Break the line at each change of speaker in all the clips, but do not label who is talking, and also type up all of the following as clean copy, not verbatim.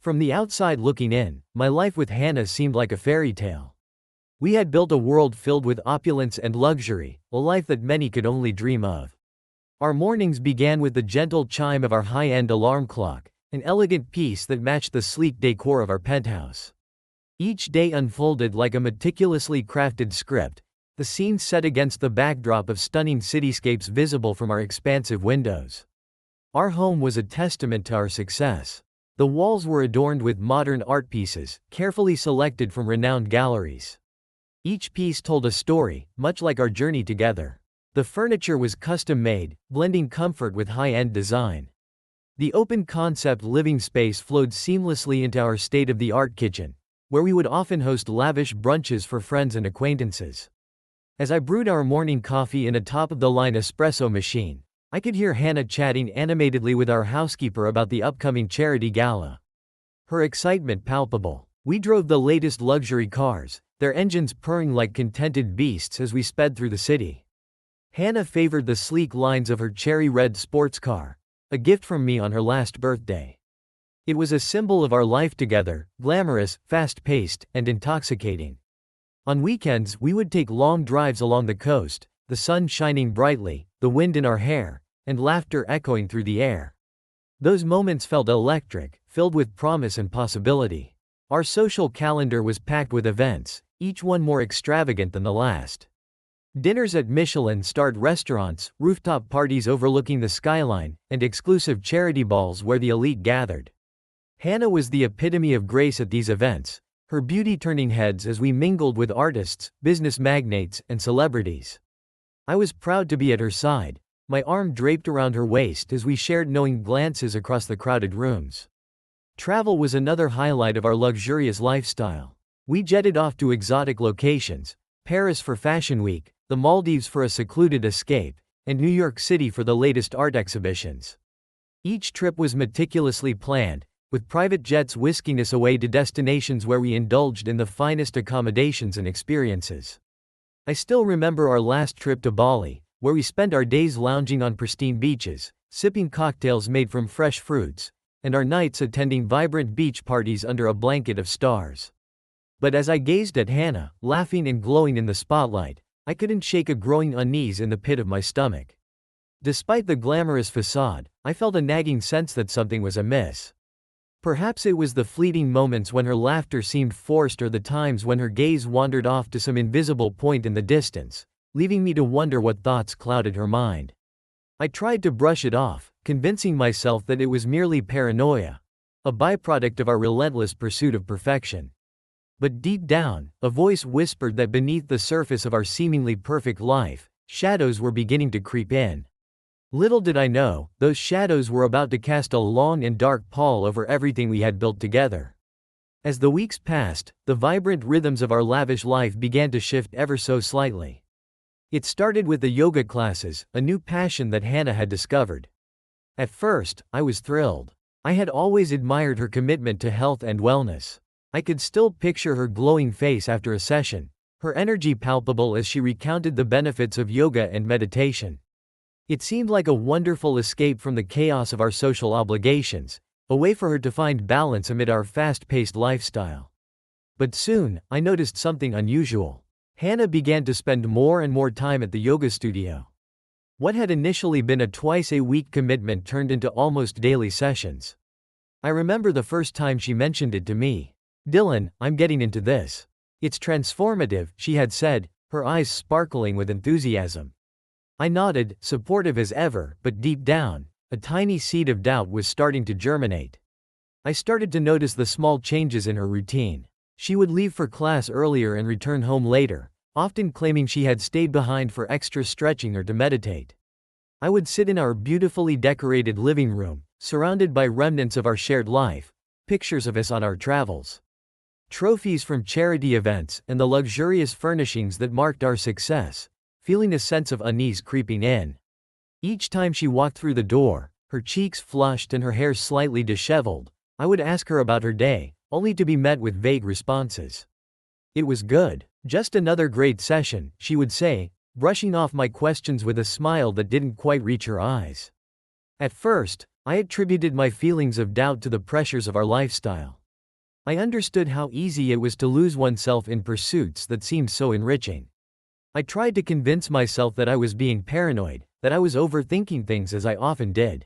From the outside looking in, my life with Hannah seemed like a fairy tale. We had built a world filled with opulence and luxury, a life that many could only dream of. Our mornings began with the gentle chime of our high-end alarm clock, an elegant piece that matched the sleek decor of our penthouse. Each day unfolded like a meticulously crafted script, the scene set against the backdrop of stunning cityscapes visible from our expansive windows. Our home was a testament to our success. The walls were adorned with modern art pieces, carefully selected from renowned galleries. Each piece told a story, much like our journey together. The furniture was custom-made, blending comfort with high-end design. The open-concept living space flowed seamlessly into our state-of-the-art kitchen, where we would often host lavish brunches for friends and acquaintances. As I brewed our morning coffee in a top-of-the-line espresso machine, I could hear Hannah chatting animatedly with our housekeeper about the upcoming charity gala. Her excitement palpable. We drove the latest luxury cars, their engines purring like contented beasts as we sped through the city. Hannah favored the sleek lines of her cherry red sports car, a gift from me on her last birthday. It was a symbol of our life together, glamorous, fast-paced, and intoxicating. On weekends, we would take long drives along the coast, the sun shining brightly, the wind in our hair, and laughter echoing through the air. Those moments felt electric, filled with promise and possibility. Our social calendar was packed with events, each one more extravagant than the last. Dinners at Michelin-starred restaurants, rooftop parties overlooking the skyline, and exclusive charity balls where the elite gathered. Hannah was the epitome of grace at these events, her beauty turning heads as we mingled with artists, business magnates, and celebrities. I was proud to be at her side, my arm draped around her waist as we shared knowing glances across the crowded rooms. Travel was another highlight of our luxurious lifestyle. We jetted off to exotic locations, Paris for Fashion Week, the Maldives for a secluded escape, and New York City for the latest art exhibitions. Each trip was meticulously planned, with private jets whisking us away to destinations where we indulged in the finest accommodations and experiences. I still remember our last trip to Bali, where we spent our days lounging on pristine beaches, sipping cocktails made from fresh fruits, and our nights attending vibrant beach parties under a blanket of stars. But as I gazed at Hannah, laughing and glowing in the spotlight, I couldn't shake a growing unease in the pit of my stomach. Despite the glamorous facade, I felt a nagging sense that something was amiss. Perhaps it was the fleeting moments when her laughter seemed forced or the times when her gaze wandered off to some invisible point in the distance, leaving me to wonder what thoughts clouded her mind. I tried to brush it off, convincing myself that it was merely paranoia, a byproduct of our relentless pursuit of perfection. But deep down, a voice whispered that beneath the surface of our seemingly perfect life, shadows were beginning to creep in. Little did I know, those shadows were about to cast a long and dark pall over everything we had built together. As the weeks passed, the vibrant rhythms of our lavish life began to shift ever so slightly. It started with the yoga classes, a new passion that Hannah had discovered. At first, I was thrilled. I had always admired her commitment to health and wellness. I could still picture her glowing face after a session, her energy palpable as she recounted the benefits of yoga and meditation. It seemed like a wonderful escape from the chaos of our social obligations, a way for her to find balance amid our fast-paced lifestyle. But soon, I noticed something unusual. Hannah began to spend more and more time at the yoga studio. What had initially been a twice-a-week commitment turned into almost daily sessions. I remember the first time she mentioned it to me. "Dylan, I'm getting into this. It's transformative," she had said, her eyes sparkling with enthusiasm. I nodded, supportive as ever, but deep down, a tiny seed of doubt was starting to germinate. I started to notice the small changes in her routine. She would leave for class earlier and return home later, often claiming she had stayed behind for extra stretching or to meditate. I would sit in our beautifully decorated living room, surrounded by remnants of our shared life, pictures of us on our travels, trophies from charity events, and the luxurious furnishings that marked our success, feeling a sense of unease creeping in. Each time she walked through the door, her cheeks flushed and her hair slightly disheveled, I would ask her about her day, only to be met with vague responses. "It was good. Just another great session," she would say, brushing off my questions with a smile that didn't quite reach her eyes. At first, I attributed my feelings of doubt to the pressures of our lifestyle. I understood how easy it was to lose oneself in pursuits that seemed so enriching. I tried to convince myself that I was being paranoid, that I was overthinking things as I often did.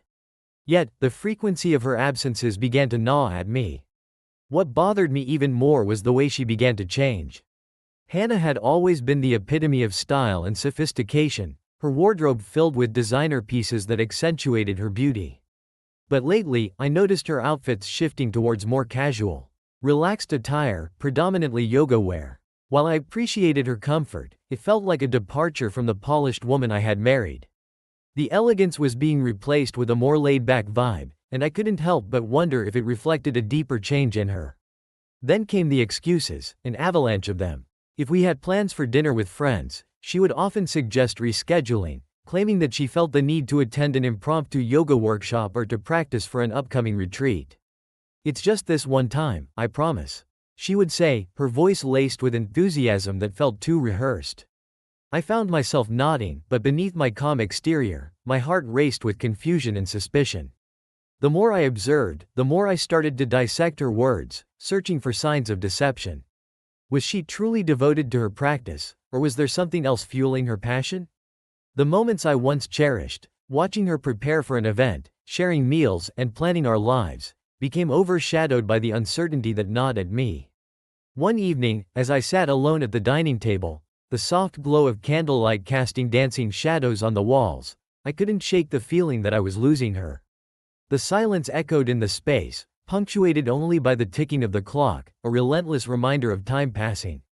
Yet, the frequency of her absences began to gnaw at me. What bothered me even more was the way she began to change. Hannah had always been the epitome of style and sophistication, her wardrobe filled with designer pieces that accentuated her beauty. But lately, I noticed her outfits shifting towards more casual, relaxed attire, predominantly yoga wear. While I appreciated her comfort, it felt like a departure from the polished woman I had married. The elegance was being replaced with a more laid-back vibe, and I couldn't help but wonder if it reflected a deeper change in her. Then came the excuses, an avalanche of them. If we had plans for dinner with friends, she would often suggest rescheduling, claiming that she felt the need to attend an impromptu yoga workshop or to practice for an upcoming retreat. "It's just this one time, I promise," she would say, her voice laced with enthusiasm that felt too rehearsed. I found myself nodding, but beneath my calm exterior, my heart raced with confusion and suspicion. The more I observed, the more I started to dissect her words, searching for signs of deception. Was she truly devoted to her practice, or was there something else fueling her passion? The moments I once cherished, watching her prepare for an event, sharing meals, and planning our lives, became overshadowed by the uncertainty that gnawed at me. One evening, as I sat alone at the dining table, the soft glow of candlelight casting dancing shadows on the walls, I couldn't shake the feeling that I was losing her. The silence echoed in the space, punctuated only by the ticking of the clock, a relentless reminder of time passing.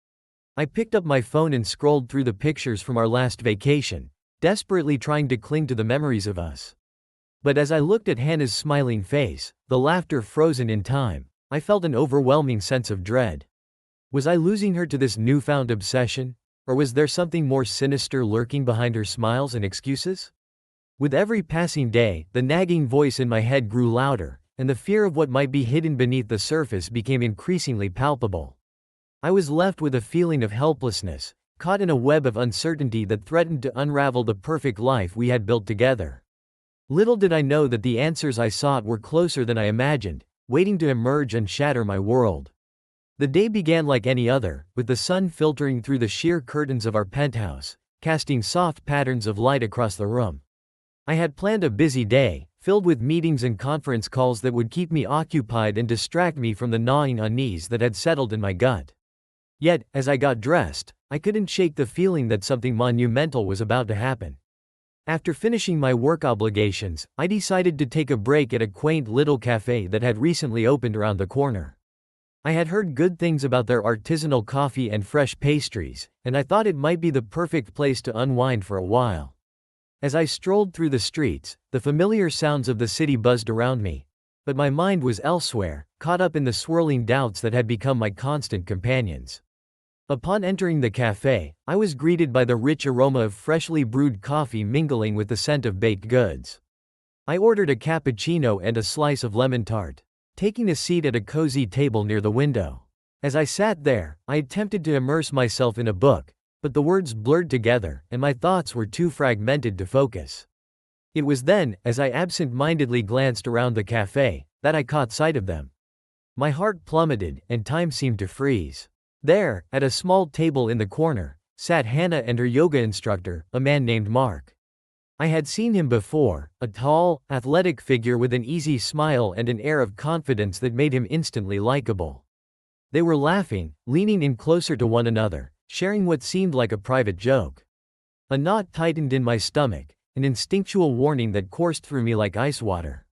I picked up my phone and scrolled through the pictures from our last vacation, desperately trying to cling to the memories of us. But as I looked at Hannah's smiling face, the laughter frozen in time, I felt an overwhelming sense of dread. Was I losing her to this newfound obsession? Or was there something more sinister lurking behind her smiles and excuses? With every passing day, the nagging voice in my head grew louder, and the fear of what might be hidden beneath the surface became increasingly palpable. I was left with a feeling of helplessness, caught in a web of uncertainty that threatened to unravel the perfect life we had built together. Little did I know that the answers I sought were closer than I imagined, waiting to emerge and shatter my world. The day began like any other, with the sun filtering through the sheer curtains of our penthouse, casting soft patterns of light across the room. I had planned a busy day, filled with meetings and conference calls that would keep me occupied and distract me from the gnawing unease that had settled in my gut. Yet, as I got dressed, I couldn't shake the feeling that something monumental was about to happen. After finishing my work obligations, I decided to take a break at a quaint little cafe that had recently opened around the corner. I had heard good things about their artisanal coffee and fresh pastries, and I thought it might be the perfect place to unwind for a while. As I strolled through the streets, the familiar sounds of the city buzzed around me, but my mind was elsewhere, caught up in the swirling doubts that had become my constant companions. Upon entering the cafe, I was greeted by the rich aroma of freshly brewed coffee mingling with the scent of baked goods. I ordered a cappuccino and a slice of lemon tart, taking a seat at a cozy table near the window. As I sat there, I attempted to immerse myself in a book, but the words blurred together, and my thoughts were too fragmented to focus. It was then, as I absent-mindedly glanced around the cafe, that I caught sight of them. My heart plummeted, and time seemed to freeze. There, at a small table in the corner, sat Hannah and her yoga instructor, a man named Mark. I had seen him before, a tall, athletic figure with an easy smile and an air of confidence that made him instantly likable. They were laughing, leaning in closer to one another, sharing what seemed like a private joke. A knot tightened in my stomach, an instinctual warning that coursed through me like ice water.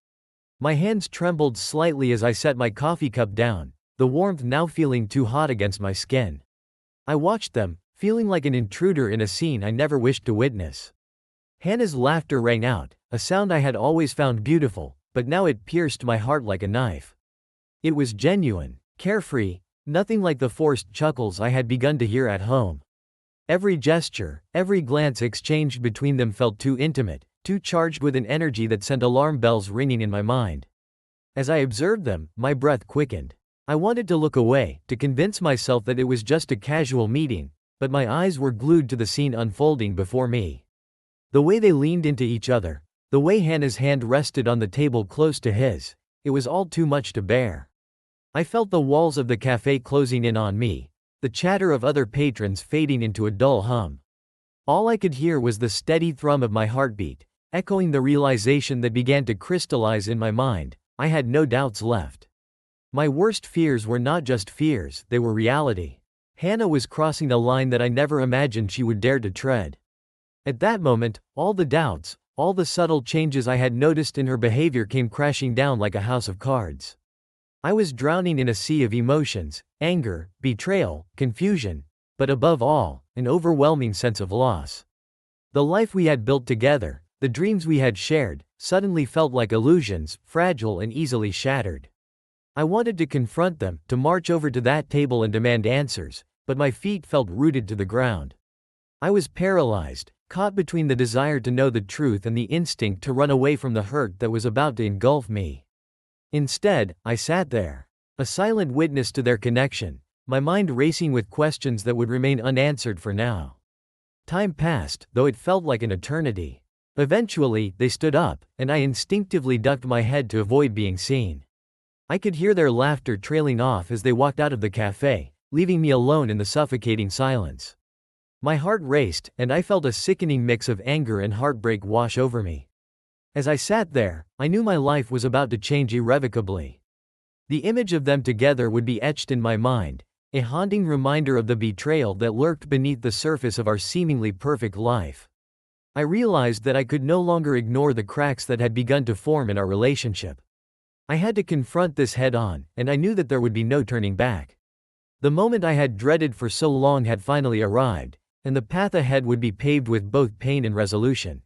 My hands trembled slightly as I set my coffee cup down, the warmth now feeling too hot against my skin. I watched them, feeling like an intruder in a scene I never wished to witness. Hannah's laughter rang out, a sound I had always found beautiful, but now it pierced my heart like a knife. It was genuine, carefree, nothing like the forced chuckles I had begun to hear at home. Every gesture, every glance exchanged between them felt too intimate, too charged with an energy that sent alarm bells ringing in my mind. As I observed them, my breath quickened. I wanted to look away, to convince myself that it was just a casual meeting, but my eyes were glued to the scene unfolding before me. The way they leaned into each other, The way Hannah's hand rested on the table close to his, it was all too much to bear. I felt the walls of the cafe closing in on me, the chatter of other patrons fading into a dull hum. All I could hear was the steady thrum of my heartbeat, echoing the realization that began to crystallize in my mind. I had no doubts left. My worst fears were not just fears, they were reality. Hannah was crossing a line that I never imagined she would dare to tread. At that moment, all the doubts, all the subtle changes I had noticed in her behavior came crashing down like a house of cards. I was drowning in a sea of emotions, anger, betrayal, confusion, but above all, an overwhelming sense of loss. The life we had built together, the dreams we had shared, suddenly felt like illusions, fragile and easily shattered. I wanted to confront them, to march over to that table and demand answers, but my feet felt rooted to the ground. I was paralyzed, caught between the desire to know the truth and the instinct to run away from the hurt that was about to engulf me. Instead, I sat there, a silent witness to their connection, my mind racing with questions that would remain unanswered for now. Time passed, though it felt like an eternity. Eventually, they stood up, and I instinctively ducked my head to avoid being seen. I could hear their laughter trailing off as they walked out of the cafe, leaving me alone in the suffocating silence. My heart raced, and I felt a sickening mix of anger and heartbreak wash over me. As I sat there, I knew my life was about to change irrevocably. The image of them together would be etched in my mind, a haunting reminder of the betrayal that lurked beneath the surface of our seemingly perfect life. I realized that I could no longer ignore the cracks that had begun to form in our relationship. I had to confront this head-on, and I knew that there would be no turning back. The moment I had dreaded for so long had finally arrived, and the path ahead would be paved with both pain and resolution.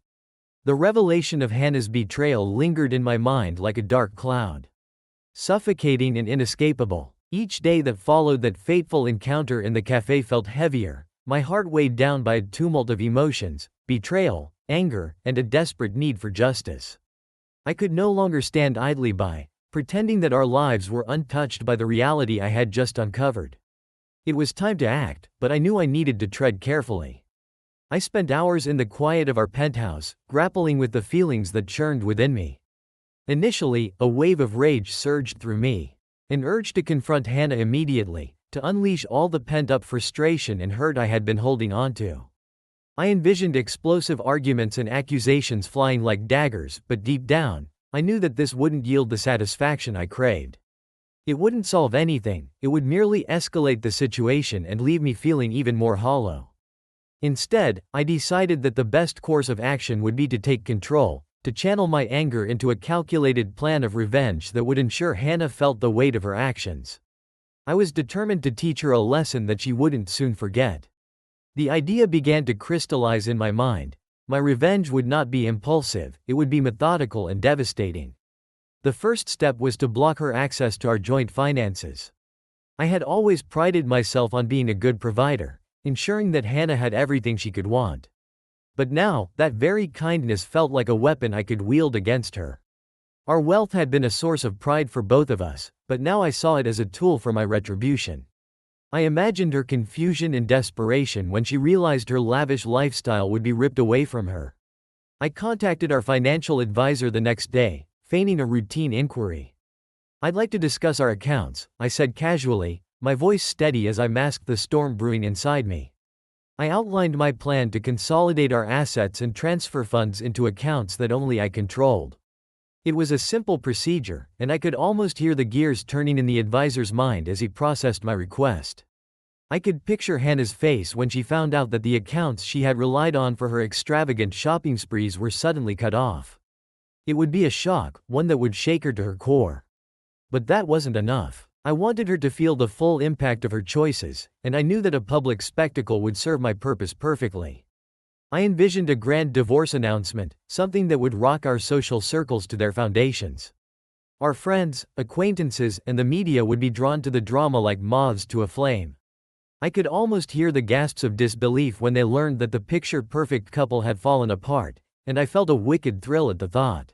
The revelation of Hannah's betrayal lingered in my mind like a dark cloud. Suffocating and inescapable, each day that followed that fateful encounter in the cafe felt heavier, my heart weighed down by a tumult of emotions, betrayal, anger, and a desperate need for justice. I could no longer stand idly by, pretending that our lives were untouched by the reality I had just uncovered. It was time to act, but I knew I needed to tread carefully. I spent hours in the quiet of our penthouse, grappling with the feelings that churned within me. Initially, a wave of rage surged through me. An urge to confront Hannah immediately, to unleash all the pent-up frustration and hurt I had been holding onto. I envisioned explosive arguments and accusations flying like daggers, but deep down, I knew that this wouldn't yield the satisfaction I craved. It wouldn't solve anything, it would merely escalate the situation and leave me feeling even more hollow. Instead, I decided that the best course of action would be to take control, to channel my anger into a calculated plan of revenge that would ensure Hannah felt the weight of her actions. I was determined to teach her a lesson that she wouldn't soon forget. The idea began to crystallize in my mind. My revenge would not be impulsive, it would be methodical and devastating. The first step was to block her access to our joint finances. I had always prided myself on being a good provider, ensuring that Hannah had everything she could want. But now, that very kindness felt like a weapon I could wield against her. Our wealth had been a source of pride for both of us, but now I saw it as a tool for my retribution. I imagined her confusion and desperation when she realized her lavish lifestyle would be ripped away from her. I contacted our financial advisor the next day, feigning a routine inquiry. "I'd like to discuss our accounts," I said casually, my voice steady as I masked the storm brewing inside me. I outlined my plan to consolidate our assets and transfer funds into accounts that only I controlled. It was a simple procedure, and I could almost hear the gears turning in the advisor's mind as he processed my request. I could picture Hannah's face when she found out that the accounts she had relied on for her extravagant shopping sprees were suddenly cut off. It would be a shock, one that would shake her to her core. But that wasn't enough. I wanted her to feel the full impact of her choices, and I knew that a public spectacle would serve my purpose perfectly. I envisioned a grand divorce announcement, something that would rock our social circles to their foundations. Our friends, acquaintances, and the media would be drawn to the drama like moths to a flame. I could almost hear the gasps of disbelief when they learned that the picture-perfect couple had fallen apart, and I felt a wicked thrill at the thought.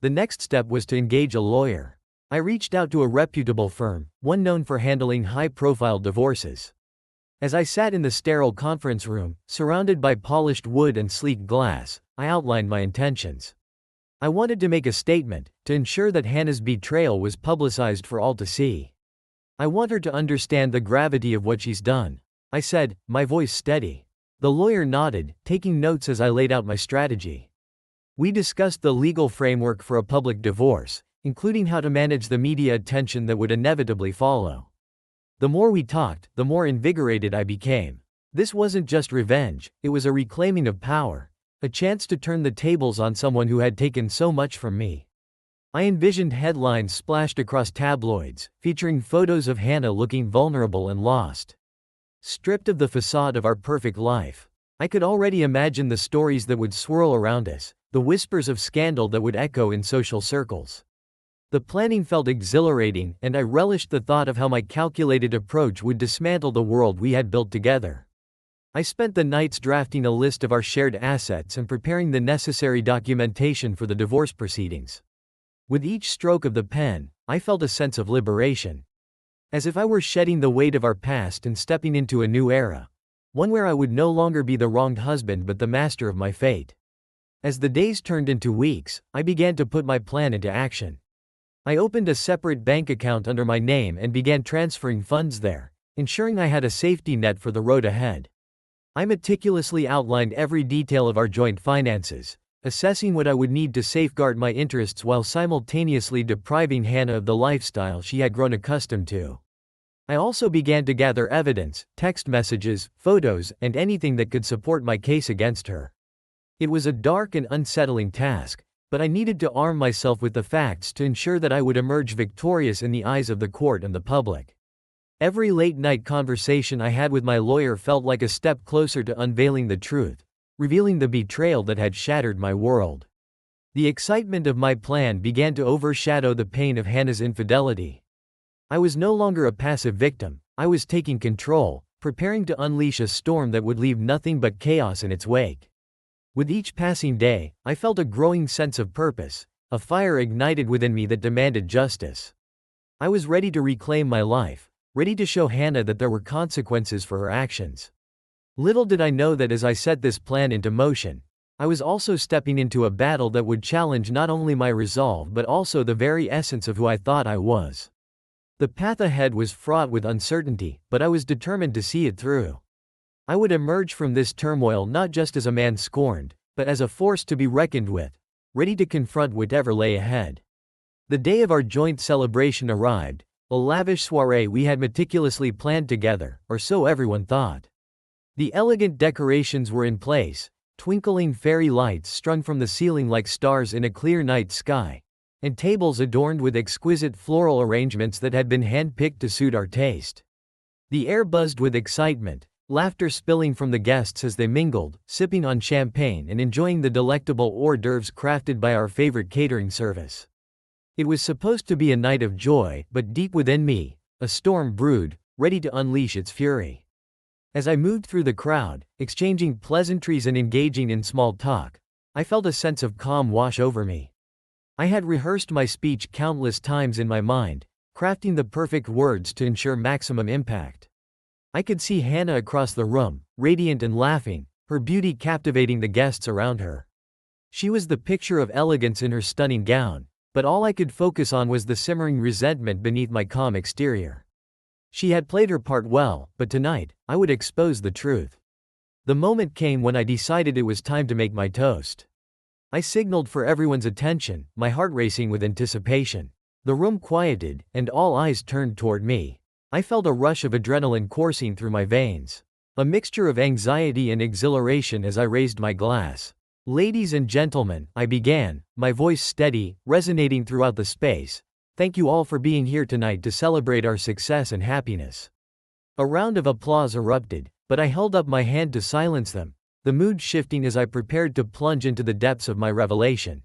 The next step was to engage a lawyer. I reached out to a reputable firm, one known for handling high-profile divorces. As I sat in the sterile conference room, surrounded by polished wood and sleek glass, I outlined my intentions. I wanted to make a statement, to ensure that Hannah's betrayal was publicized for all to see. I want her to understand the gravity of what she's done, I said, my voice steady. The lawyer nodded, taking notes as I laid out my strategy. We discussed the legal framework for a public divorce, including how to manage the media attention that would inevitably follow. The more we talked, the more invigorated I became. This wasn't just revenge, it was a reclaiming of power, a chance to turn the tables on someone who had taken so much from me. I envisioned headlines splashed across tabloids, featuring photos of Hannah looking vulnerable and lost. Stripped of the facade of our perfect life. I could already imagine the stories that would swirl around us, the whispers of scandal that would echo in social circles. The planning felt exhilarating, and I relished the thought of how my calculated approach would dismantle the world we had built together. I spent the nights drafting a list of our shared assets and preparing the necessary documentation for the divorce proceedings. With each stroke of the pen, I felt a sense of liberation. As if I were shedding the weight of our past and stepping into a new era. One where I would no longer be the wronged husband but the master of my fate. As the days turned into weeks, I began to put my plan into action. I opened a separate bank account under my name and began transferring funds there, ensuring I had a safety net for the road ahead. I meticulously outlined every detail of our joint finances, assessing what I would need to safeguard my interests while simultaneously depriving Hannah of the lifestyle she had grown accustomed to. I also began to gather evidence, text messages, photos, and anything that could support my case against her. It was a dark and unsettling task, but I needed to arm myself with the facts to ensure that I would emerge victorious in the eyes of the court and the public. Every late-night conversation I had with my lawyer felt like a step closer to unveiling the truth, revealing the betrayal that had shattered my world. The excitement of my plan began to overshadow the pain of Hannah's infidelity. I was no longer a passive victim, I was taking control, preparing to unleash a storm that would leave nothing but chaos in its wake. With each passing day, I felt a growing sense of purpose, a fire ignited within me that demanded justice. I was ready to reclaim my life, ready to show Hannah that there were consequences for her actions. Little did I know that as I set this plan into motion, I was also stepping into a battle that would challenge not only my resolve but also the very essence of who I thought I was. The path ahead was fraught with uncertainty, but I was determined to see it through. I would emerge from this turmoil not just as a man scorned, but as a force to be reckoned with, ready to confront whatever lay ahead. The day of our joint celebration arrived, a lavish soiree we had meticulously planned together, or so everyone thought. The elegant decorations were in place, twinkling fairy lights strung from the ceiling like stars in a clear night sky, and tables adorned with exquisite floral arrangements that had been hand-picked to suit our taste. The air buzzed with excitement, laughter spilling from the guests as they mingled, sipping on champagne and enjoying the delectable hors d'oeuvres crafted by our favorite catering service. It was supposed to be a night of joy, but deep within me, a storm brewed, ready to unleash its fury. As I moved through the crowd, exchanging pleasantries and engaging in small talk, I felt a sense of calm wash over me. I had rehearsed my speech countless times in my mind, crafting the perfect words to ensure maximum impact. I could see Hannah across the room, radiant and laughing, her beauty captivating the guests around her. She was the picture of elegance in her stunning gown, but all I could focus on was the simmering resentment beneath my calm exterior. She had played her part well, but tonight, I would expose the truth. The moment came when I decided it was time to make my toast. I signaled for everyone's attention, my heart racing with anticipation. The room quieted, and all eyes turned toward me. I felt a rush of adrenaline coursing through my veins. A mixture of anxiety and exhilaration as I raised my glass. "Ladies and gentlemen," I began, my voice steady, resonating throughout the space. "Thank you all for being here tonight to celebrate our success and happiness." A round of applause erupted, but I held up my hand to silence them, the mood shifting as I prepared to plunge into the depths of my revelation.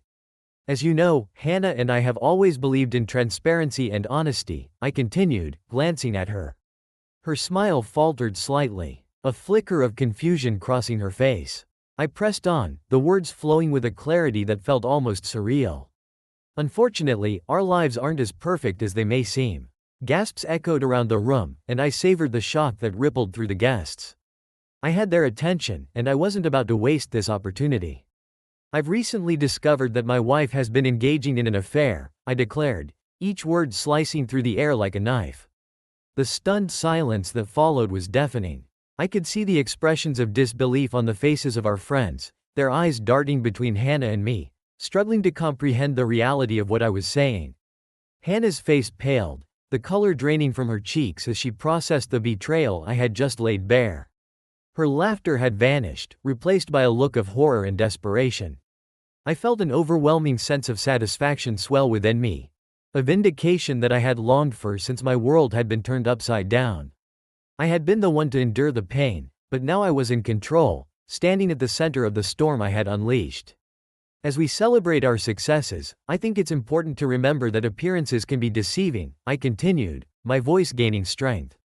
"As you know, Hannah and I have always believed in transparency and honesty," I continued, glancing at her. Her smile faltered slightly, a flicker of confusion crossing her face. I pressed on, the words flowing with a clarity that felt almost surreal. "Unfortunately, our lives aren't as perfect as they may seem." Gasps echoed around the room, and I savored the shock that rippled through the guests. I had their attention, and I wasn't about to waste this opportunity. I've recently discovered that my wife has been engaging in an affair, I declared, each word slicing through the air like a knife. The stunned silence that followed was deafening. I could see the expressions of disbelief on the faces of our friends, their eyes darting between Hannah and me, struggling to comprehend the reality of what I was saying. Hannah's face paled, the color draining from her cheeks as she processed the betrayal I had just laid bare. Her laughter had vanished, replaced by a look of horror and desperation. I felt an overwhelming sense of satisfaction swell within me, a vindication that I had longed for since my world had been turned upside down. I had been the one to endure the pain, but now I was in control, standing at the center of the storm I had unleashed. As we celebrate our successes, I think it's important to remember that appearances can be deceiving, I continued, my voice gaining strength.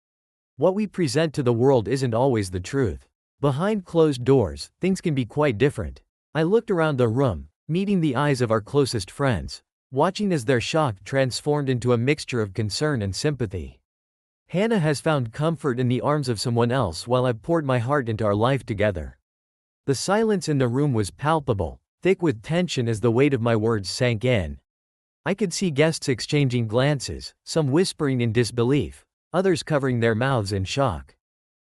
What we present to the world isn't always the truth. Behind closed doors, things can be quite different. I looked around the room, meeting the eyes of our closest friends, watching as their shock transformed into a mixture of concern and sympathy. Hannah has found comfort in the arms of someone else while I've poured my heart into our life together. The silence in the room was palpable, thick with tension as the weight of my words sank in. I could see guests exchanging glances, some whispering in disbelief, others covering their mouths in shock.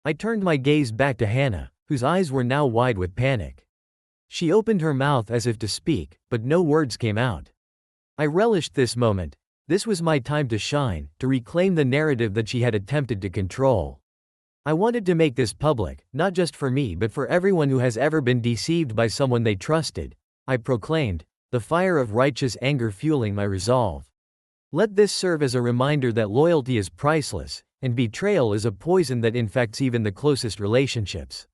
I turned my gaze back to Hannah, whose eyes were now wide with panic. She opened her mouth as if to speak, but no words came out. I relished this moment. This was my time to shine, to reclaim the narrative that she had attempted to control. I wanted to make this public, not just for me but for everyone who has ever been deceived by someone they trusted, I proclaimed, the fire of righteous anger fueling my resolve. Let this serve as a reminder that loyalty is priceless, and betrayal is a poison that infects even the closest relationships.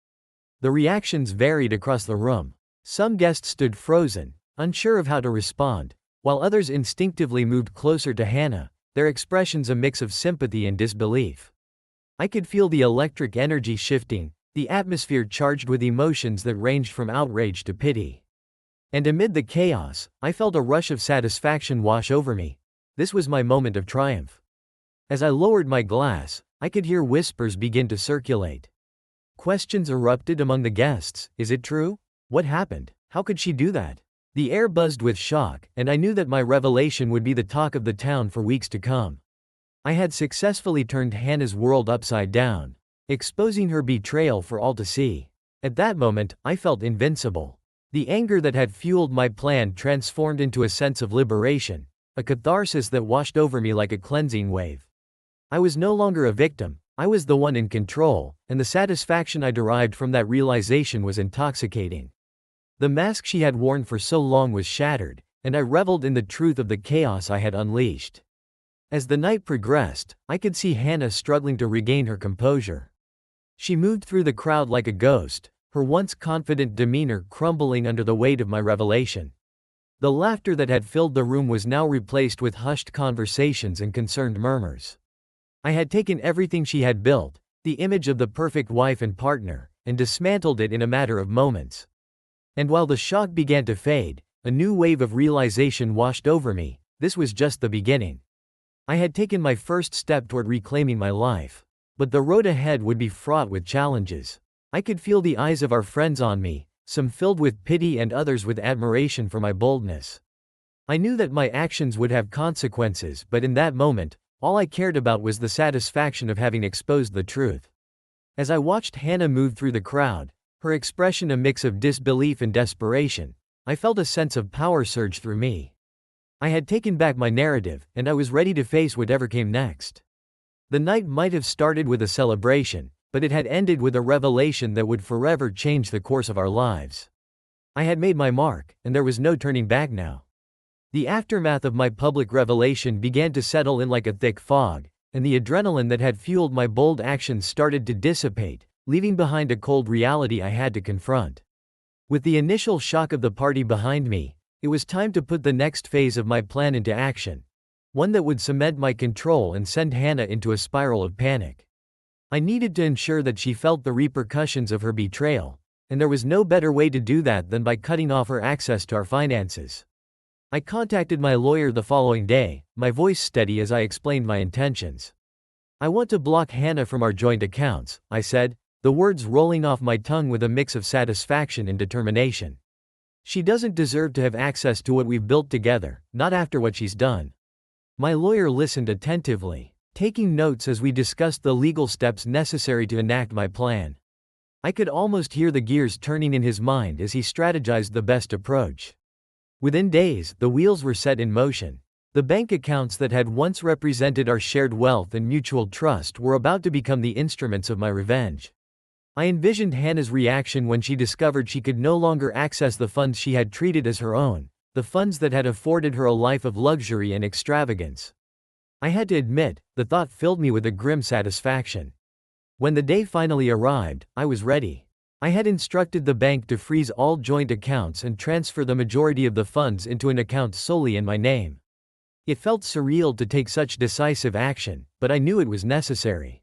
The reactions varied across the room. Some guests stood frozen, unsure of how to respond, while others instinctively moved closer to Hannah, their expressions a mix of sympathy and disbelief. I could feel the electric energy shifting, the atmosphere charged with emotions that ranged from outrage to pity. And amid the chaos, I felt a rush of satisfaction wash over me. This was my moment of triumph. As I lowered my glass, I could hear whispers begin to circulate. Questions erupted among the guests. Is it true? What happened? How could she do that? The air buzzed with shock, and I knew that my revelation would be the talk of the town for weeks to come. I had successfully turned Hannah's world upside down, exposing her betrayal for all to see. At that moment, I felt invincible. The anger that had fueled my plan transformed into a sense of liberation, a catharsis that washed over me like a cleansing wave. I was no longer a victim, I was the one in control, and the satisfaction I derived from that realization was intoxicating. The mask she had worn for so long was shattered, and I reveled in the truth of the chaos I had unleashed. As the night progressed, I could see Hannah struggling to regain her composure. She moved through the crowd like a ghost, her once confident demeanor crumbling under the weight of my revelation. The laughter that had filled the room was now replaced with hushed conversations and concerned murmurs. I had taken everything she had built, the image of the perfect wife and partner, and dismantled it in a matter of moments. And while the shock began to fade, a new wave of realization washed over me. This was just the beginning. I had taken my first step toward reclaiming my life. But the road ahead would be fraught with challenges. I could feel the eyes of our friends on me, some filled with pity and others with admiration for my boldness. I knew that my actions would have consequences, but in that moment, all I cared about was the satisfaction of having exposed the truth. As I watched Hannah move through the crowd, her expression a mix of disbelief and desperation, I felt a sense of power surge through me. I had taken back my narrative, and I was ready to face whatever came next. The night might have started with a celebration, but it had ended with a revelation that would forever change the course of our lives. I had made my mark, and there was no turning back now. The aftermath of my public revelation began to settle in like a thick fog, and the adrenaline that had fueled my bold actions started to dissipate, leaving behind a cold reality I had to confront. With the initial shock of the party behind me, it was time to put the next phase of my plan into action, one that would cement my control and send Hannah into a spiral of panic. I needed to ensure that she felt the repercussions of her betrayal, and there was no better way to do that than by cutting off her access to our finances. I contacted my lawyer the following day, my voice steady as I explained my intentions. "I want to block Hannah from our joint accounts," I said, the words rolling off my tongue with a mix of satisfaction and determination. She doesn't deserve to have access to what we've built together, not after what she's done. My lawyer listened attentively, taking notes as we discussed the legal steps necessary to enact my plan. I could almost hear the gears turning in his mind as he strategized the best approach. Within days, the wheels were set in motion. The bank accounts that had once represented our shared wealth and mutual trust were about to become the instruments of my revenge. I envisioned Hannah's reaction when she discovered she could no longer access the funds she had treated as her own, the funds that had afforded her a life of luxury and extravagance. I had to admit, the thought filled me with a grim satisfaction. When the day finally arrived, I was ready. I had instructed the bank to freeze all joint accounts and transfer the majority of the funds into an account solely in my name. It felt surreal to take such decisive action, but I knew it was necessary.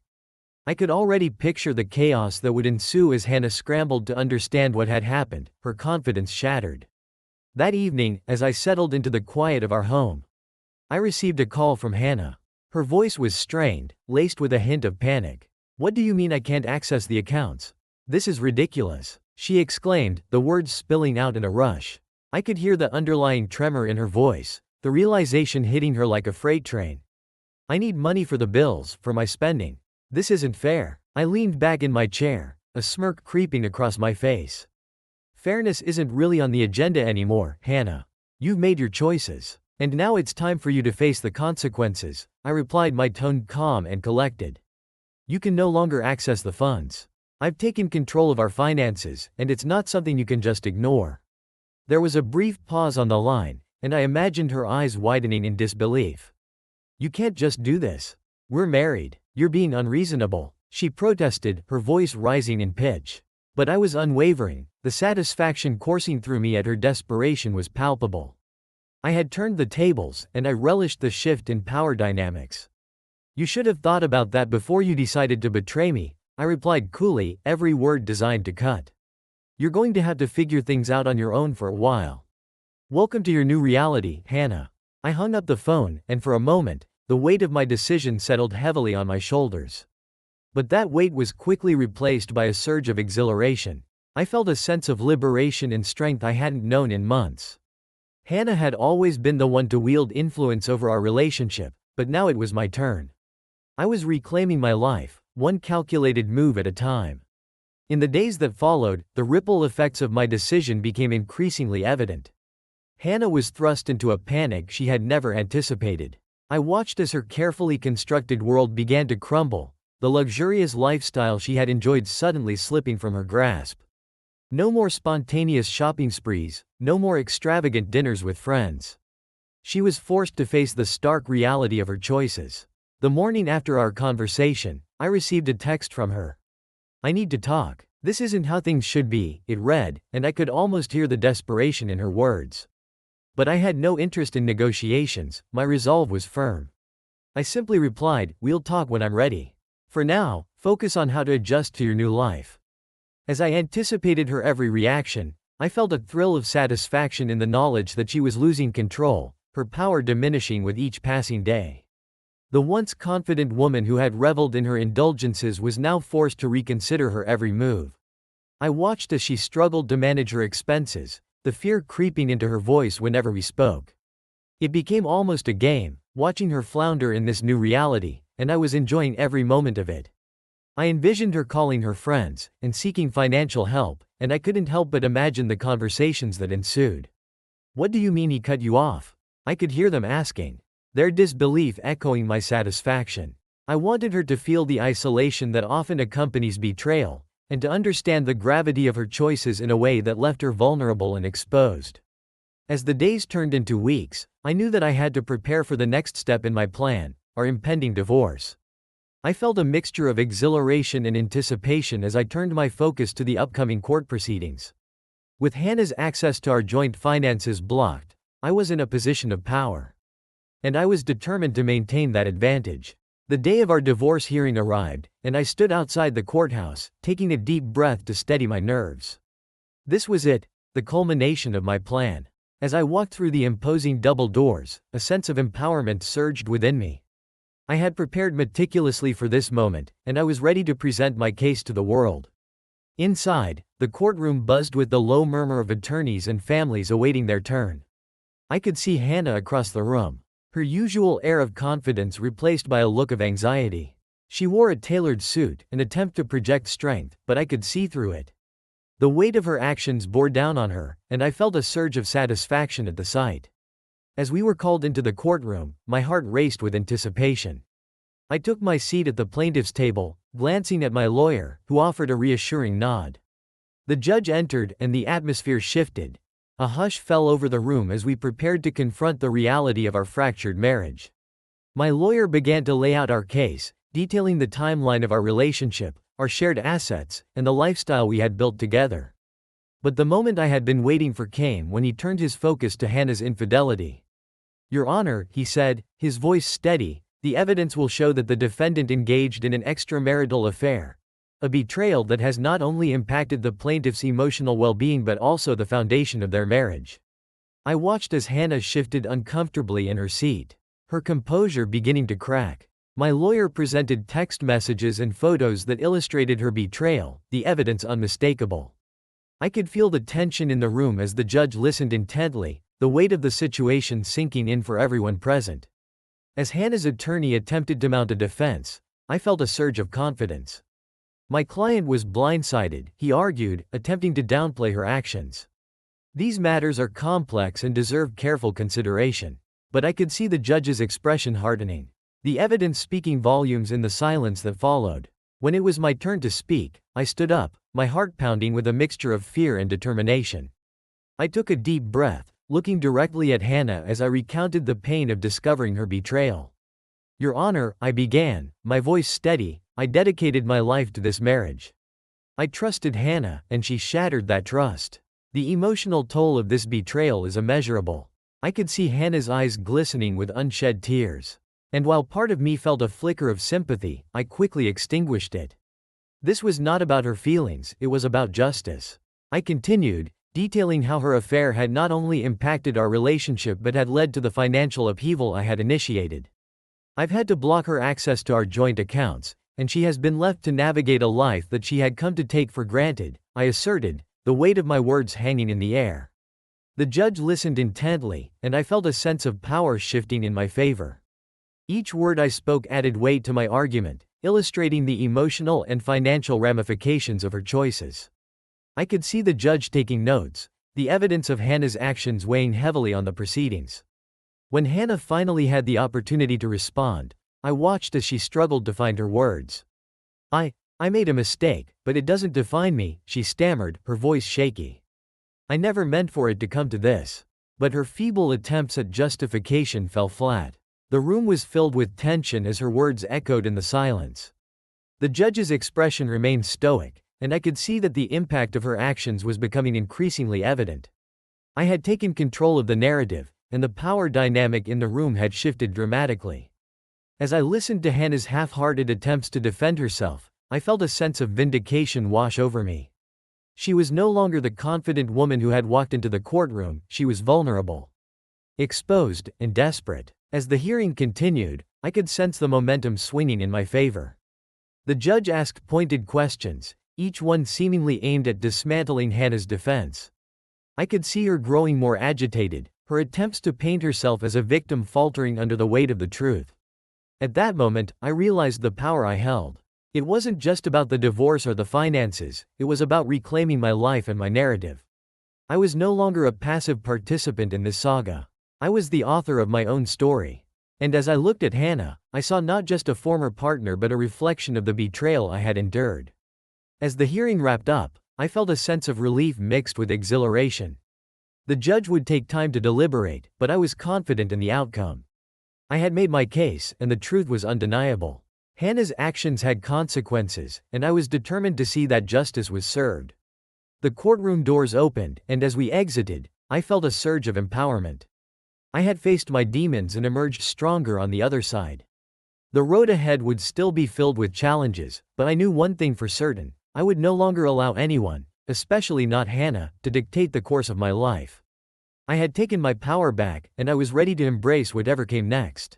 I could already picture the chaos that would ensue as Hannah scrambled to understand what had happened, her confidence shattered. That evening, as I settled into the quiet of our home, I received a call from Hannah. Her voice was strained, laced with a hint of panic. "What do you mean I can't access the accounts? This is ridiculous," she exclaimed, the words spilling out in a rush. I could hear the underlying tremor in her voice, the realization hitting her like a freight train. "I need money for the bills, for my spending. This isn't fair." I leaned back in my chair, a smirk creeping across my face. "Fairness isn't really on the agenda anymore, Hannah. You've made your choices. And now it's time for you to face the consequences," I replied, my tone calm and collected. "You can no longer access the funds. I've taken control of our finances, and it's not something you can just ignore." There was a brief pause on the line, and I imagined her eyes widening in disbelief. "You can't just do this. We're married. You're being unreasonable," she protested, her voice rising in pitch. But I was unwavering. The satisfaction coursing through me at her desperation was palpable. I had turned the tables, and I relished the shift in power dynamics. "You should have thought about that before you decided to betray me," I replied coolly, every word designed to cut. "You're going to have to figure things out on your own for a while. Welcome to your new reality, Hannah." I hung up the phone, and for a moment, the weight of my decision settled heavily on my shoulders. But that weight was quickly replaced by a surge of exhilaration. I felt a sense of liberation and strength I hadn't known in months. Hannah had always been the one to wield influence over our relationship, but now it was my turn. I was reclaiming my life, one calculated move at a time. In the days that followed, the ripple effects of my decision became increasingly evident. Hannah was thrust into a panic she had never anticipated. I watched as her carefully constructed world began to crumble, the luxurious lifestyle she had enjoyed suddenly slipping from her grasp. No more spontaneous shopping sprees, no more extravagant dinners with friends. She was forced to face the stark reality of her choices. The morning after our conversation, I received a text from her. "I need to talk. This isn't how things should be," it read, and I could almost hear the desperation in her words. But I had no interest in negotiations, my resolve was firm. I simply replied, "We'll talk when I'm ready. For now, focus on how to adjust to your new life." As I anticipated her every reaction, I felt a thrill of satisfaction in the knowledge that she was losing control, her power diminishing with each passing day. The once confident woman who had reveled in her indulgences was now forced to reconsider her every move. I watched as she struggled to manage her expenses, the fear creeping into her voice whenever we spoke. It became almost a game, watching her flounder in this new reality, and I was enjoying every moment of it. I envisioned her calling her friends, and seeking financial help, and I couldn't help but imagine the conversations that ensued. "What do you mean he cut you off?" I could hear them asking, their disbelief echoing my satisfaction. I wanted her to feel the isolation that often accompanies betrayal, and to understand the gravity of her choices in a way that left her vulnerable and exposed. As the days turned into weeks, I knew that I had to prepare for the next step in my plan, our impending divorce. I felt a mixture of exhilaration and anticipation as I turned my focus to the upcoming court proceedings. With Hannah's access to our joint finances blocked, I was in a position of power. And I was determined to maintain that advantage. The day of our divorce hearing arrived, and I stood outside the courthouse, taking a deep breath to steady my nerves. This was it, the culmination of my plan. As I walked through the imposing double doors, a sense of empowerment surged within me. I had prepared meticulously for this moment, and I was ready to present my case to the world. Inside, the courtroom buzzed with the low murmur of attorneys and families awaiting their turn. I could see Hannah across the room, her usual air of confidence replaced by a look of anxiety. She wore a tailored suit, an attempt to project strength, but I could see through it. The weight of her actions bore down on her, and I felt a surge of satisfaction at the sight. As we were called into the courtroom, my heart raced with anticipation. I took my seat at the plaintiff's table, glancing at my lawyer, who offered a reassuring nod. The judge entered, and the atmosphere shifted. A hush fell over the room as we prepared to confront the reality of our fractured marriage. My lawyer began to lay out our case, detailing the timeline of our relationship, our shared assets, and the lifestyle we had built together. But the moment I had been waiting for came when he turned his focus to Hannah's infidelity. "Your Honor," he said, his voice steady, "the evidence will show that the defendant engaged in an extramarital affair, a betrayal that has not only impacted the plaintiff's emotional well-being but also the foundation of their marriage." I watched as Hannah shifted uncomfortably in her seat, her composure beginning to crack. My lawyer presented text messages and photos that illustrated her betrayal, the evidence unmistakable. I could feel the tension in the room as the judge listened intently, the weight of the situation sinking in for everyone present. As Hannah's attorney attempted to mount a defense, I felt a surge of confidence. My client was blindsided, he argued, attempting to downplay her actions. These matters are complex and deserve careful consideration. But I could see the judge's expression hardening, the evidence speaking volumes in the silence that followed. When it was my turn to speak, I stood up, my heart pounding with a mixture of fear and determination. I took a deep breath, looking directly at Hannah as I recounted the pain of discovering her betrayal. "Your Honor," I began, my voice steady, "I dedicated my life to this marriage. I trusted Hannah, and she shattered that trust. The emotional toll of this betrayal is immeasurable." I could see Hannah's eyes glistening with unshed tears. And while part of me felt a flicker of sympathy, I quickly extinguished it. This was not about her feelings, it was about justice. I continued, detailing how her affair had not only impacted our relationship but had led to the financial upheaval I had initiated. "I've had to block her access to our joint accounts, and she has been left to navigate a life that she had come to take for granted," I asserted, the weight of my words hanging in the air. The judge listened intently, and I felt a sense of power shifting in my favor. Each word I spoke added weight to my argument, illustrating the emotional and financial ramifications of her choices. I could see the judge taking notes, the evidence of Hannah's actions weighing heavily on the proceedings. When Hannah finally had the opportunity to respond, I watched as she struggled to find her words. I made a mistake, but it doesn't define me," she stammered, her voice shaky. "I never meant for it to come to this." But her feeble attempts at justification fell flat. The room was filled with tension as her words echoed in the silence. The judge's expression remained stoic, and I could see that the impact of her actions was becoming increasingly evident. I had taken control of the narrative, and the power dynamic in the room had shifted dramatically. As I listened to Hannah's half-hearted attempts to defend herself, I felt a sense of vindication wash over me. She was no longer the confident woman who had walked into the courtroom, she was vulnerable, exposed, and desperate. As the hearing continued, I could sense the momentum swinging in my favor. The judge asked pointed questions, each one seemingly aimed at dismantling Hannah's defense. I could see her growing more agitated, her attempts to paint herself as a victim faltering under the weight of the truth. At that moment, I realized the power I held. It wasn't just about the divorce or the finances, it was about reclaiming my life and my narrative. I was no longer a passive participant in this saga. I was the author of my own story. And as I looked at Hannah, I saw not just a former partner but a reflection of the betrayal I had endured. As the hearing wrapped up, I felt a sense of relief mixed with exhilaration. The judge would take time to deliberate, but I was confident in the outcome. I had made my case, and the truth was undeniable. Hannah's actions had consequences, and I was determined to see that justice was served. The courtroom doors opened, and as we exited, I felt a surge of empowerment. I had faced my demons and emerged stronger on the other side. The road ahead would still be filled with challenges, but I knew one thing for certain: I would no longer allow anyone, especially not Hannah, to dictate the course of my life. I had taken my power back, and I was ready to embrace whatever came next.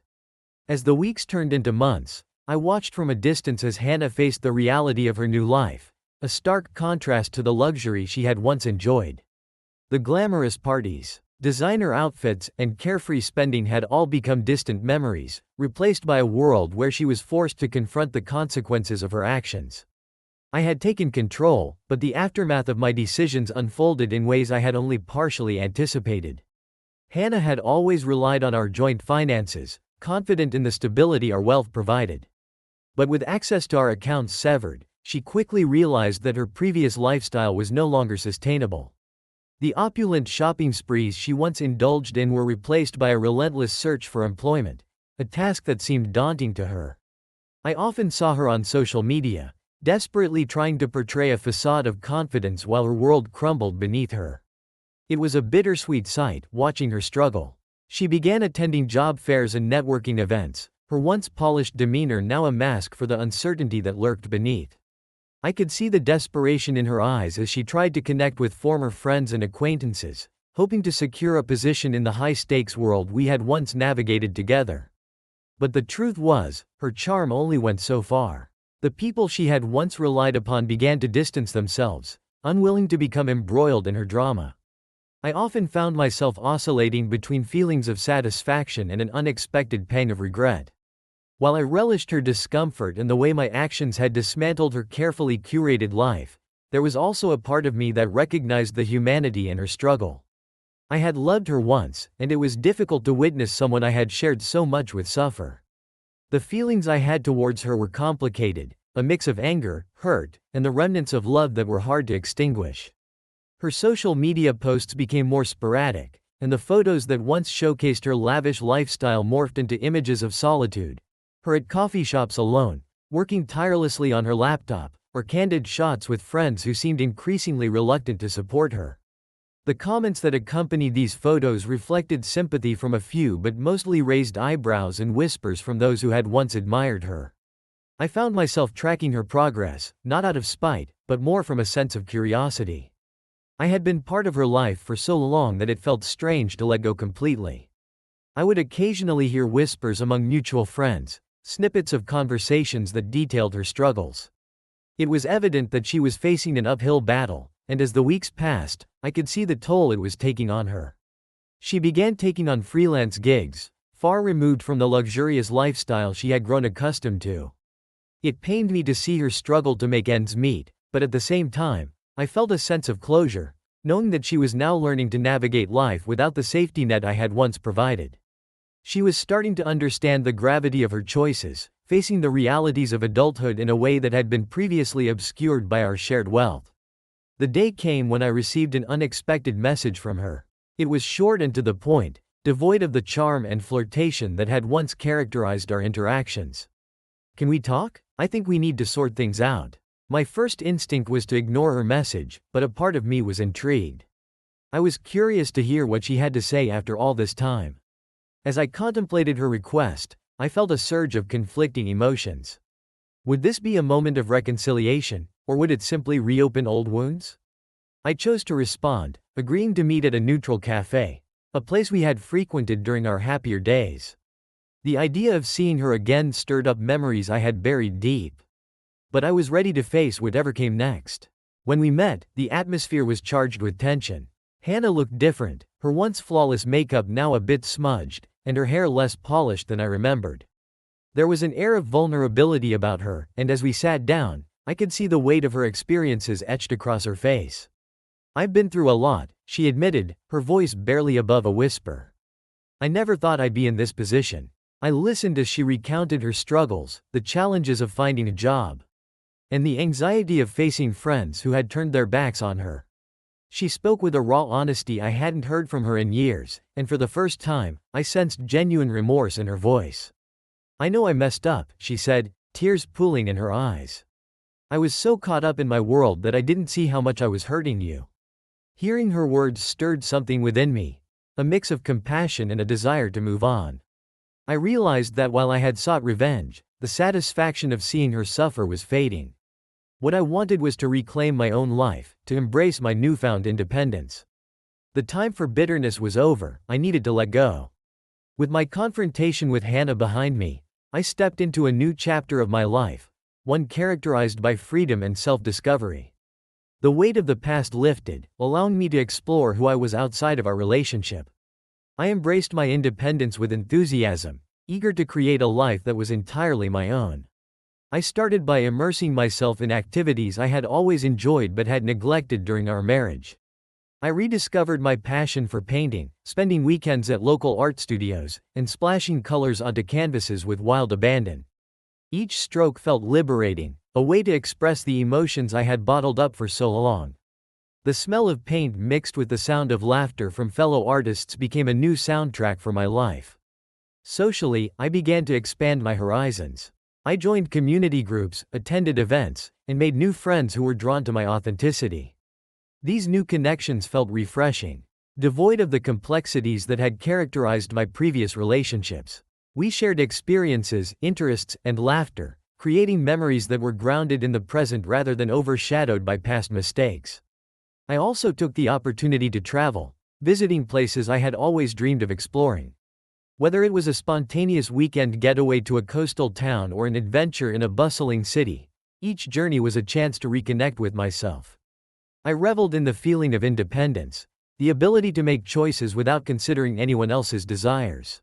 As the weeks turned into months, I watched from a distance as Hannah faced the reality of her new life, a stark contrast to the luxury she had once enjoyed. The glamorous parties, designer outfits, and carefree spending had all become distant memories, replaced by a world where she was forced to confront the consequences of her actions. I had taken control, but the aftermath of my decisions unfolded in ways I had only partially anticipated. Hannah had always relied on our joint finances, confident in the stability our wealth provided. But with access to our accounts severed, she quickly realized that her previous lifestyle was no longer sustainable. The opulent shopping sprees she once indulged in were replaced by a relentless search for employment, a task that seemed daunting to her. I often saw her on social media, desperately trying to portray a facade of confidence while her world crumbled beneath her. It was a bittersweet sight, watching her struggle. She began attending job fairs and networking events, her once polished demeanor now a mask for the uncertainty that lurked beneath. I could see the desperation in her eyes as she tried to connect with former friends and acquaintances, hoping to secure a position in the high-stakes world we had once navigated together. But the truth was, her charm only went so far. The people she had once relied upon began to distance themselves, unwilling to become embroiled in her drama. I often found myself oscillating between feelings of satisfaction and an unexpected pang of regret. While I relished her discomfort and the way my actions had dismantled her carefully curated life, there was also a part of me that recognized the humanity in her struggle. I had loved her once, and it was difficult to witness someone I had shared so much with suffer. The feelings I had towards her were complicated, a mix of anger, hurt, and the remnants of love that were hard to extinguish. Her social media posts became more sporadic, and the photos that once showcased her lavish lifestyle morphed into images of solitude. Her at coffee shops alone, working tirelessly on her laptop, or candid shots with friends who seemed increasingly reluctant to support her. The comments that accompanied these photos reflected sympathy from a few but mostly raised eyebrows and whispers from those who had once admired her. I found myself tracking her progress, not out of spite, but more from a sense of curiosity. I had been part of her life for so long that it felt strange to let go completely. I would occasionally hear whispers among mutual friends, snippets of conversations that detailed her struggles. It was evident that she was facing an uphill battle, and as the weeks passed, I could see the toll it was taking on her. She began taking on freelance gigs, far removed from the luxurious lifestyle she had grown accustomed to. It pained me to see her struggle to make ends meet, but at the same time, I felt a sense of closure, knowing that she was now learning to navigate life without the safety net I had once provided. She was starting to understand the gravity of her choices, facing the realities of adulthood in a way that had been previously obscured by our shared wealth. The day came when I received an unexpected message from her. It was short and to the point, devoid of the charm and flirtation that had once characterized our interactions. "Can we talk? I think we need to sort things out." My first instinct was to ignore her message, but a part of me was intrigued. I was curious to hear what she had to say after all this time. As I contemplated her request, I felt a surge of conflicting emotions. Would this be a moment of reconciliation, or would it simply reopen old wounds? I chose to respond, agreeing to meet at a neutral cafe, a place we had frequented during our happier days. The idea of seeing her again stirred up memories I had buried deep. But I was ready to face whatever came next. When we met, the atmosphere was charged with tension. Hannah looked different, her once flawless makeup now a bit smudged, and her hair less polished than I remembered. There was an air of vulnerability about her, and as we sat down, I could see the weight of her experiences etched across her face. "I've been through a lot," she admitted, her voice barely above a whisper. "I never thought I'd be in this position." I listened as she recounted her struggles, the challenges of finding a job, and the anxiety of facing friends who had turned their backs on her. She spoke with a raw honesty I hadn't heard from her in years, and for the first time, I sensed genuine remorse in her voice. "I know I messed up," she said, tears pooling in her eyes. "I was so caught up in my world that I didn't see how much I was hurting you." Hearing her words stirred something within me, a mix of compassion and a desire to move on. I realized that while I had sought revenge, the satisfaction of seeing her suffer was fading. What I wanted was to reclaim my own life, to embrace my newfound independence. The time for bitterness was over, I needed to let go. With my confrontation with Hannah behind me, I stepped into a new chapter of my life, one characterized by freedom and self-discovery. The weight of the past lifted, allowing me to explore who I was outside of our relationship. I embraced my independence with enthusiasm, eager to create a life that was entirely my own. I started by immersing myself in activities I had always enjoyed but had neglected during our marriage. I rediscovered my passion for painting, spending weekends at local art studios, and splashing colors onto canvases with wild abandon. Each stroke felt liberating, a way to express the emotions I had bottled up for so long. The smell of paint mixed with the sound of laughter from fellow artists became a new soundtrack for my life. Socially, I began to expand my horizons. I joined community groups, attended events, and made new friends who were drawn to my authenticity. These new connections felt refreshing, devoid of the complexities that had characterized my previous relationships. We shared experiences, interests, and laughter, creating memories that were grounded in the present rather than overshadowed by past mistakes. I also took the opportunity to travel, visiting places I had always dreamed of exploring. Whether it was a spontaneous weekend getaway to a coastal town or an adventure in a bustling city, each journey was a chance to reconnect with myself. I reveled in the feeling of independence, the ability to make choices without considering anyone else's desires.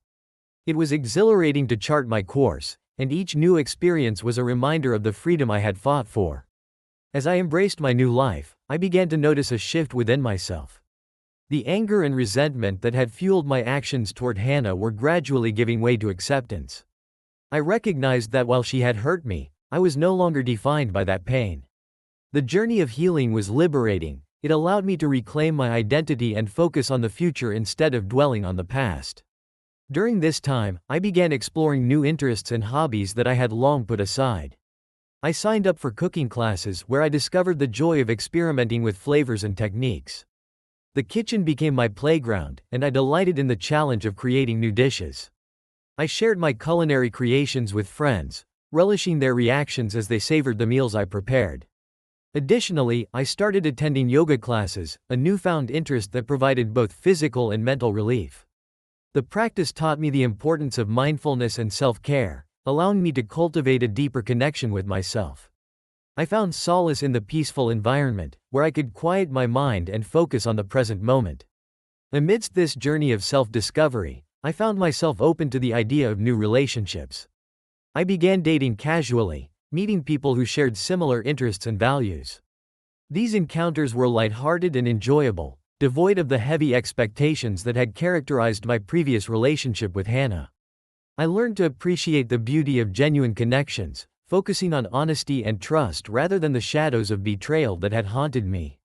It was exhilarating to chart my course, and each new experience was a reminder of the freedom I had fought for. As I embraced my new life, I began to notice a shift within myself. The anger and resentment that had fueled my actions toward Hannah were gradually giving way to acceptance. I recognized that while she had hurt me, I was no longer defined by that pain. The journey of healing was liberating. It allowed me to reclaim my identity and focus on the future instead of dwelling on the past. During this time, I began exploring new interests and hobbies that I had long put aside. I signed up for cooking classes where I discovered the joy of experimenting with flavors and techniques. The kitchen became my playground, and I delighted in the challenge of creating new dishes. I shared my culinary creations with friends, relishing their reactions as they savored the meals I prepared. Additionally, I started attending yoga classes, a newfound interest that provided both physical and mental relief. The practice taught me the importance of mindfulness and self-care, allowing me to cultivate a deeper connection with myself. I found solace in the peaceful environment, where I could quiet my mind and focus on the present moment. Amidst this journey of self-discovery, I found myself open to the idea of new relationships. I began dating casually, meeting people who shared similar interests and values. These encounters were lighthearted and enjoyable, devoid of the heavy expectations that had characterized my previous relationship with Hannah. I learned to appreciate the beauty of genuine connections, focusing on honesty and trust rather than the shadows of betrayal that had haunted me.